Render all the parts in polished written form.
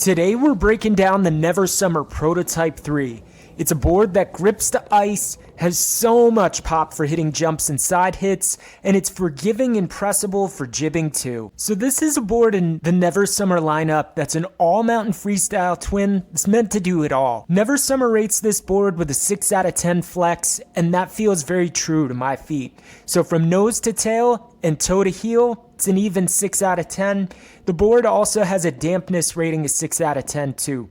Today we're breaking down the Never Summer Proto Type 3. It's a board that grips the ice, has so much pop for hitting jumps and side hits, and it's forgiving and pressable for jibbing too. So this is a board in the Never Summer lineup that's an all-mountain freestyle twin that's meant to do it all. Never Summer rates this board with a 6 out of 10 flex, and that feels very true to my feet. So from nose to tail and toe to heel, it's an even 6 out of 10. The board also has a dampness rating of 6 out of 10 too.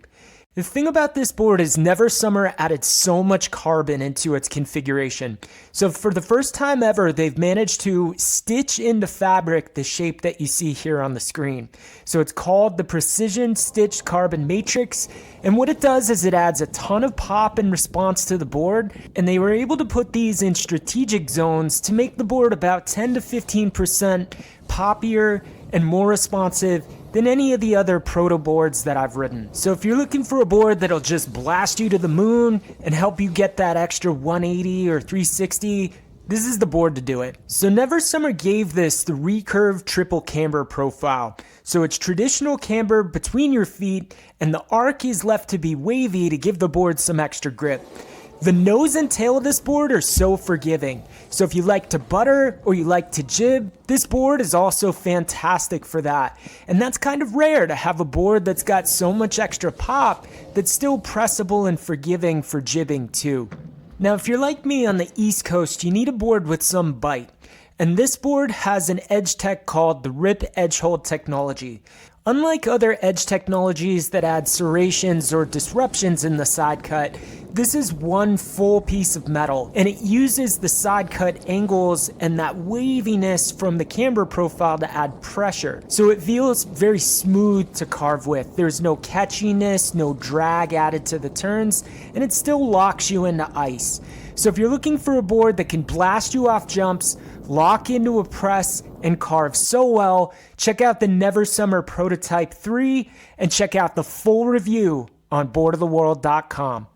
The thing about this board is Never Summer added so much carbon into its configuration. So for the first time ever, they've managed to stitch into fabric the shape that you see here on the screen. So it's called the Precision Stitched Carbon Matrix. And what it does is it adds a ton of pop in response to the board. And they were able to put these in strategic zones to make the board about 10 to 15% poppier and more responsive than any of the other proto boards that I've ridden. So if you're looking for a board that'll just blast you to the moon and help you get that extra 180 or 360, this is the board to do it. So Never Summer gave this the recurve triple camber profile. So it's traditional camber between your feet, and the arc is left to be wavy to give the board some extra grip. The nose and tail of this board are so forgiving. So if you like to butter or you like to jib, this board is also fantastic for that. And that's kind of rare to have a board that's got so much extra pop that's still pressable and forgiving for jibbing too. Now if you're like me on the East Coast, you need a board with some bite. And this board has an edge tech called the Rip Edge Hold technology. Unlike other edge technologies that add serrations or disruptions in the side cut, this is one full piece of metal, and it uses the side cut angles and that waviness from the camber profile to add pressure. So it feels very smooth to carve with. There's no catchiness, no drag added to the turns, and it still locks you into ice. So if you're looking for a board that can blast you off jumps, lock into a press, and carve so well, check out the Never Summer Proto Type 3 and check out the full review on boardoftheworld.com.